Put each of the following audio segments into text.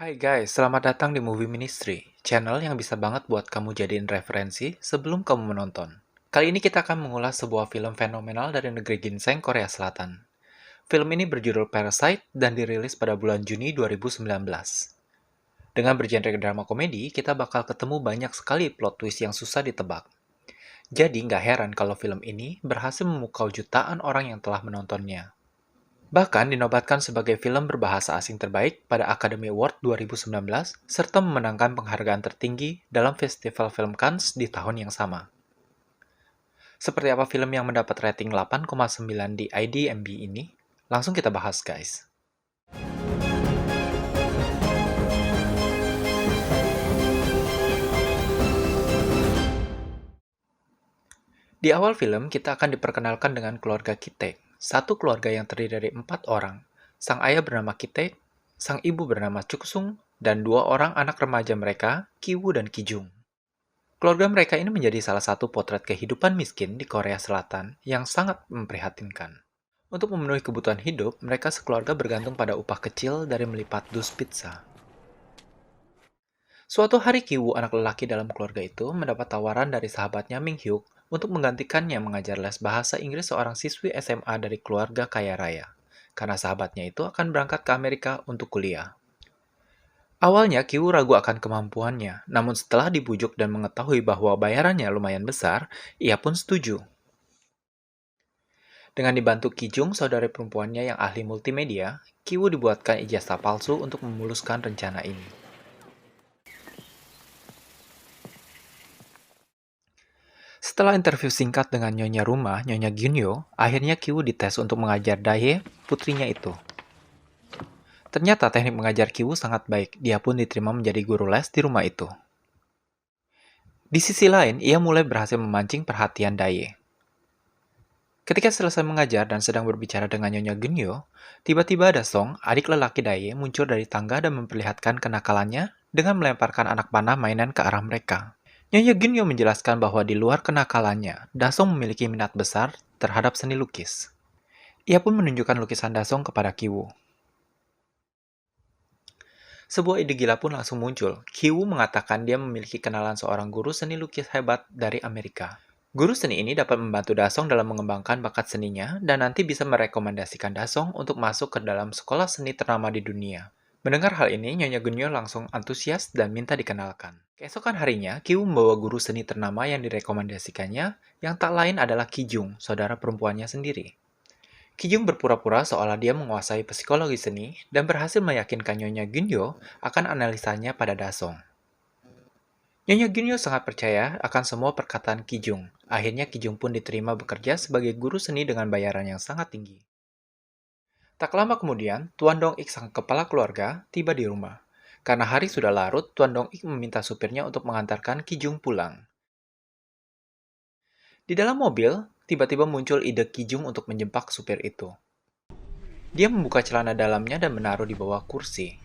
Hai guys, selamat datang di Movie Ministry, channel yang bisa banget buat kamu jadiin referensi sebelum kamu menonton. Kali ini kita akan mengulas sebuah film fenomenal dari negeri ginseng Korea Selatan. Film ini berjudul Parasite dan dirilis pada bulan Juni 2019. Dengan bergenre drama komedi, kita bakal ketemu banyak sekali plot twist yang susah ditebak. Jadi nggak heran kalau film ini berhasil memukau jutaan orang yang telah menontonnya. Bahkan dinobatkan sebagai film berbahasa asing terbaik pada Academy Award 2019 serta memenangkan penghargaan tertinggi dalam Festival Film Cannes di tahun yang sama. Seperti apa film yang mendapat rating 8,9 di IDMB ini? Langsung kita bahas guys. Di awal film, kita akan diperkenalkan dengan keluarga Kitek, satu keluarga yang terdiri dari 4 orang. Sang ayah bernama Kitek, sang ibu bernama Chuksung, dan 2 orang anak remaja mereka, Kiwoo dan Kijung. Keluarga mereka ini menjadi salah satu potret kehidupan miskin di Korea Selatan yang sangat memprihatinkan. Untuk memenuhi kebutuhan hidup, mereka sekeluarga bergantung pada upah kecil dari melipat dus pizza. Suatu hari Kiwoo, anak lelaki dalam keluarga itu, mendapat tawaran dari sahabatnya Ming Hyuk untuk menggantikannya mengajar les bahasa Inggris seorang siswi SMA dari keluarga kaya raya. Karena sahabatnya itu akan berangkat ke Amerika untuk kuliah. Awalnya Kiwoo ragu akan kemampuannya, namun setelah dibujuk dan mengetahui bahwa bayarannya lumayan besar, ia pun setuju. Dengan dibantu Kijung, saudari perempuannya yang ahli multimedia, Kiwoo dibuatkan ijazah palsu untuk memuluskan rencana ini. Setelah interview singkat dengan nyonya rumah, Nyonya Gyunyo, akhirnya Kiwoo dites untuk mengajar Dae, putrinya itu. Ternyata teknik mengajar Kiwoo sangat baik, dia pun diterima menjadi guru les di rumah itu. Di sisi lain, ia mulai berhasil memancing perhatian Dae. Ketika selesai mengajar dan sedang berbicara dengan Nyonya Gunyo, tiba-tiba ada Song, adik lelaki Dae, muncul dari tangga dan memperlihatkan kenakalannya dengan melemparkan anak panah mainan ke arah mereka. Nyonya Gunyo menjelaskan bahwa di luar kenakalannya, Dasong memiliki minat besar terhadap seni lukis. Ia pun menunjukkan lukisan Dasong kepada Kiwoo. Sebuah ide gila pun langsung muncul. Kiwoo mengatakan dia memiliki kenalan seorang guru seni lukis hebat dari Amerika. Guru seni ini dapat membantu Dasong dalam mengembangkan bakat seninya dan nanti bisa merekomendasikan Dasong untuk masuk ke dalam sekolah seni ternama di dunia. Mendengar hal ini, Nyonya Gunyo langsung antusias dan minta dikenalkan. Keesokan harinya, Kiwoo membawa guru seni ternama yang direkomendasikannya, yang tak lain adalah Kijung, saudara perempuannya sendiri. Kijung berpura-pura seolah dia menguasai psikologi seni dan berhasil meyakinkan Nyonya Gunyo akan analisanya pada Dasong. Nyonya Gunyo sangat percaya akan semua perkataan Kijung. Akhirnya Kijung pun diterima bekerja sebagai guru seni dengan bayaran yang sangat tinggi. Tak lama kemudian, Tuan Dong Ik sang kepala keluarga tiba di rumah. Karena hari sudah larut, Tuan Dong Ik meminta supirnya untuk mengantarkan Kijung pulang. Di dalam mobil, tiba-tiba muncul ide Kijung untuk menjebak supir itu. Dia membuka celana dalamnya dan menaruh di bawah kursi.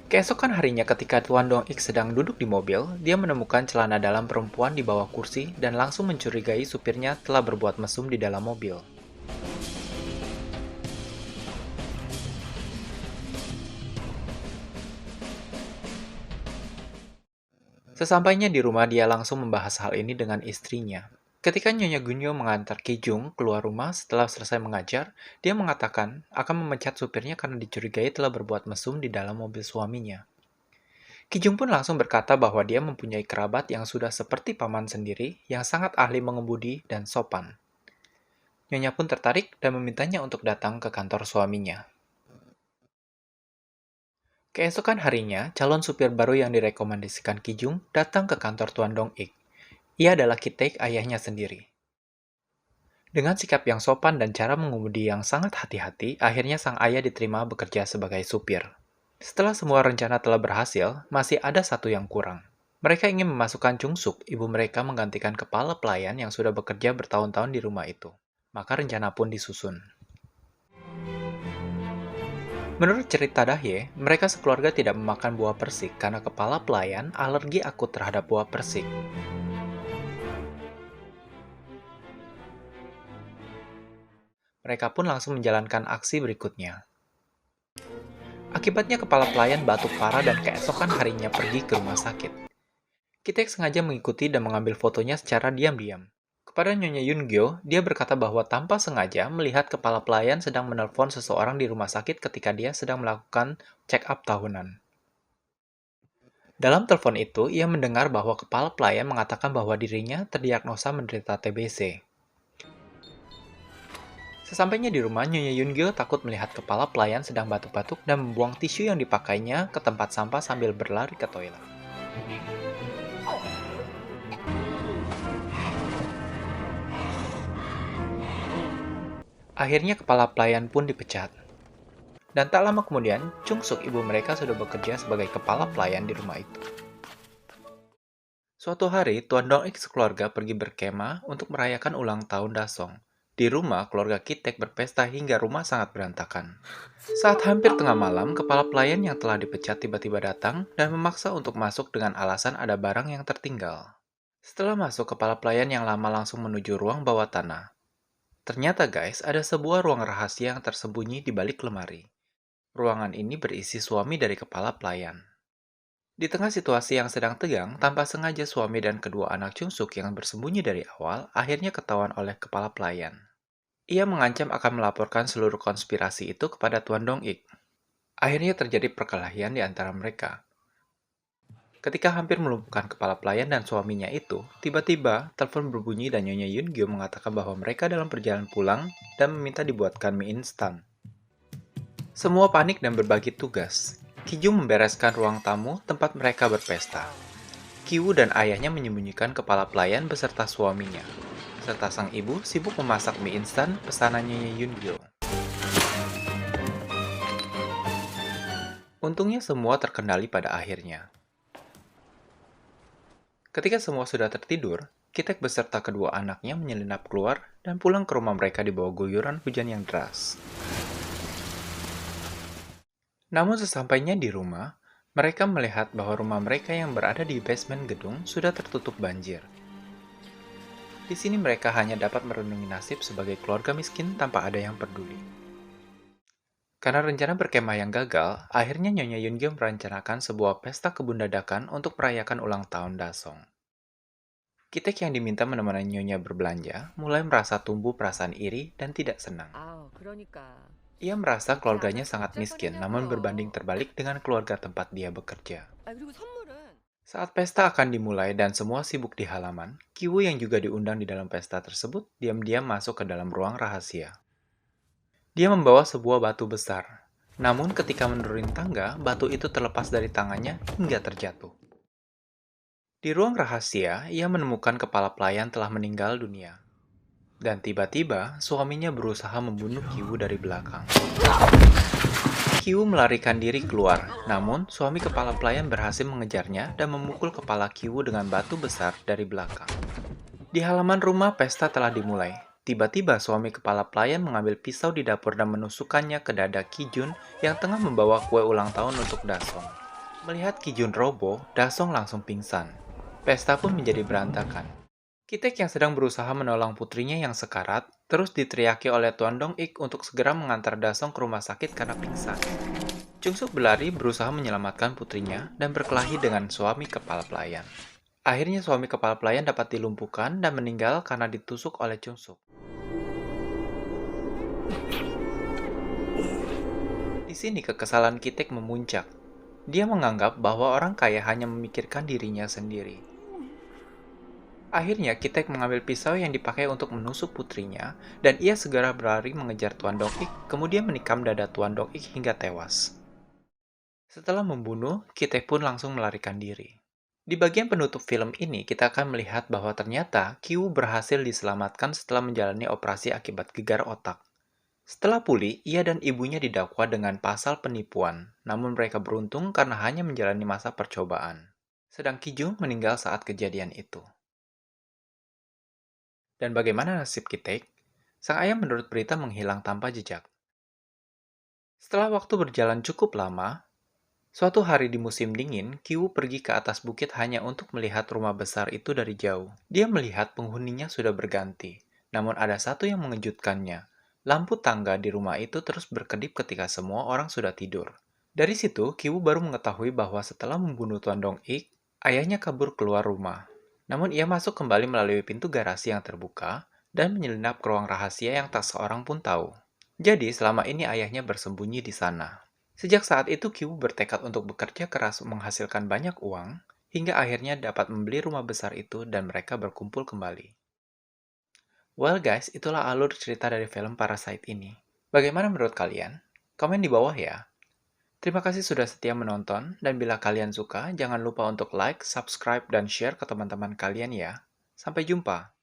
Keesokan harinya ketika Tuan Dong Ik sedang duduk di mobil, dia menemukan celana dalam perempuan di bawah kursi dan langsung mencurigai supirnya telah berbuat mesum di dalam mobil. Sesampainya di rumah, dia langsung membahas hal ini dengan istrinya. Ketika Nyonya Gunyo mengantar Kijung keluar rumah setelah selesai mengajar, dia mengatakan akan memecat supirnya karena dicurigai telah berbuat mesum di dalam mobil suaminya. Kijung pun langsung berkata bahwa dia mempunyai kerabat yang sudah seperti paman sendiri yang sangat ahli mengemudi dan sopan. Nyonya pun tertarik dan memintanya untuk datang ke kantor suaminya. Keesokan harinya, calon supir baru yang direkomendasikan Kijung datang ke kantor Tuan Dong Ik. Ia adalah Kitek, ayahnya sendiri. Dengan sikap yang sopan dan cara mengemudi yang sangat hati-hati, akhirnya sang ayah diterima bekerja sebagai supir. Setelah semua rencana telah berhasil, masih ada satu yang kurang. Mereka ingin memasukkan Chung Suk, ibu mereka menggantikan kepala pelayan yang sudah bekerja bertahun-tahun di rumah itu. Maka rencana pun disusun. Menurut cerita Dahye, mereka sekeluarga tidak memakan buah persik karena kepala pelayan alergi akut terhadap buah persik. Mereka pun langsung menjalankan aksi berikutnya. Akibatnya kepala pelayan batuk parah dan keesokan harinya pergi ke rumah sakit. Kitek sengaja mengikuti dan mengambil fotonya secara diam-diam. Kepada Nyonya Yungyo, dia berkata bahwa tanpa sengaja melihat kepala pelayan sedang menelpon seseorang di rumah sakit ketika dia sedang melakukan check-up tahunan. Dalam telepon itu, ia mendengar bahwa kepala pelayan mengatakan bahwa dirinya terdiagnosa menderita TBC. Sesampainya di rumah, Nyonya Yungyo takut melihat kepala pelayan sedang batuk-batuk dan membuang tisu yang dipakainya ke tempat sampah sambil berlari ke toilet. Akhirnya kepala pelayan pun dipecat. Dan tak lama kemudian, Chung Suk, ibu mereka, sudah bekerja sebagai kepala pelayan di rumah itu. Suatu hari, Tuan Dong Ik sekeluarga pergi berkemah untuk merayakan ulang tahun Dasong. Di rumah, keluarga Kitek berpesta hingga rumah sangat berantakan. Saat hampir tengah malam, kepala pelayan yang telah dipecat tiba-tiba datang dan memaksa untuk masuk dengan alasan ada barang yang tertinggal. Setelah masuk, kepala pelayan yang lama langsung menuju ruang bawah tanah. Ternyata guys, ada sebuah ruang rahasia yang tersembunyi di balik lemari. Ruangan ini berisi suami dari kepala pelayan. Di tengah situasi yang sedang tegang, tanpa sengaja suami dan kedua anak Chung Suk yang bersembunyi dari awal akhirnya ketahuan oleh kepala pelayan. Ia mengancam akan melaporkan seluruh konspirasi itu kepada Tuan Dong Ik. Akhirnya terjadi perkelahian di antara mereka. Ketika hampir melumpuhkan kepala pelayan dan suaminya itu, tiba-tiba telepon berbunyi dan Nyonya Yungyo mengatakan bahwa mereka dalam perjalanan pulang dan meminta dibuatkan mie instan. Semua panik dan berbagi tugas. Kijung membereskan ruang tamu tempat mereka berpesta. Kiwoo dan ayahnya menyembunyikan kepala pelayan beserta suaminya, serta sang ibu sibuk memasak mie instan pesanannya Yungyo. Untungnya semua terkendali pada akhirnya. Ketika semua sudah tertidur, Kitek beserta kedua anaknya menyelinap keluar dan pulang ke rumah mereka di bawah guyuran hujan yang deras. Namun sesampainya di rumah, mereka melihat bahwa rumah mereka yang berada di basement gedung sudah tertutup banjir. Di sini mereka hanya dapat merenungi nasib sebagai keluarga miskin tanpa ada yang peduli. Karena rencana berkemah yang gagal, akhirnya Nyonya Yungyo merencanakan sebuah pesta kebun dadakan untuk merayakan ulang tahun Dasong. Kitek yang diminta menemani Nyonya berbelanja mulai merasa tumbuh perasaan iri dan tidak senang. Ia merasa keluarganya sangat miskin, namun berbanding terbalik dengan keluarga tempat dia bekerja. Saat pesta akan dimulai dan semua sibuk di halaman, Kiwoo yang juga diundang di dalam pesta tersebut diam-diam masuk ke dalam ruang rahasia. Dia membawa sebuah batu besar. Namun ketika menuruni tangga, batu itu terlepas dari tangannya hingga terjatuh. Di ruang rahasia, ia menemukan kepala pelayan telah meninggal dunia. Dan tiba-tiba, suaminya berusaha membunuh Kiwoo dari belakang. Kiwoo melarikan diri keluar, namun suami kepala pelayan berhasil mengejarnya dan memukul kepala Kiwoo dengan batu besar dari belakang. Di halaman rumah, pesta telah dimulai. Tiba-tiba suami kepala pelayan mengambil pisau di dapur dan menusukkannya ke dada Kijun yang tengah membawa kue ulang tahun untuk Dasong. Melihat Kijun roboh, Dasong langsung pingsan. Pesta pun menjadi berantakan. Kitek yang sedang berusaha menolong putrinya yang sekarat, terus diteriaki oleh Tuan Dong Ik untuk segera mengantar Dasong ke rumah sakit karena pingsan. Chung Suk berlari berusaha menyelamatkan putrinya dan berkelahi dengan suami kepala pelayan. Akhirnya suami kepala pelayan dapat dilumpuhkan dan meninggal karena ditusuk oleh Chung Suk. Di sini kekesalan Kitek memuncak. Dia menganggap bahwa orang kaya hanya memikirkan dirinya sendiri. Akhirnya Kitek mengambil pisau yang dipakai untuk menusuk putrinya dan ia segera berlari mengejar Tuan Dong Ik, kemudian menikam dada Tuan Dong Ik hingga tewas. Setelah membunuh, Kitek pun langsung melarikan diri. Di bagian penutup film ini, kita akan melihat bahwa ternyata Kiwoo berhasil diselamatkan setelah menjalani operasi akibat gegar otak. Setelah pulih, ia dan ibunya didakwa dengan pasal penipuan, namun mereka beruntung karena hanya menjalani masa percobaan. Sedang Kijung meninggal saat kejadian itu. Dan bagaimana nasib Kitek? Sang ayah menurut berita menghilang tanpa jejak. Setelah waktu berjalan cukup lama, suatu hari di musim dingin, Kiwoo pergi ke atas bukit hanya untuk melihat rumah besar itu dari jauh. Dia melihat penghuninya sudah berganti, namun ada satu yang mengejutkannya. Lampu tangga di rumah itu terus berkedip ketika semua orang sudah tidur. Dari situ, Kiwu baru mengetahui bahwa setelah membunuh Tuan Dong Ik, ayahnya kabur keluar rumah. Namun ia masuk kembali melalui pintu garasi yang terbuka dan menyelinap ke ruang rahasia yang tak seorang pun tahu. Jadi, selama ini ayahnya bersembunyi di sana. Sejak saat itu, Kiwu bertekad untuk bekerja keras menghasilkan banyak uang, hingga akhirnya dapat membeli rumah besar itu dan mereka berkumpul kembali. Well guys, itulah alur cerita dari film Parasite ini. Bagaimana menurut kalian? Komen di bawah ya. Terima kasih sudah setia menonton, dan bila kalian suka, jangan lupa untuk like, subscribe, dan share ke teman-teman kalian ya. Sampai jumpa!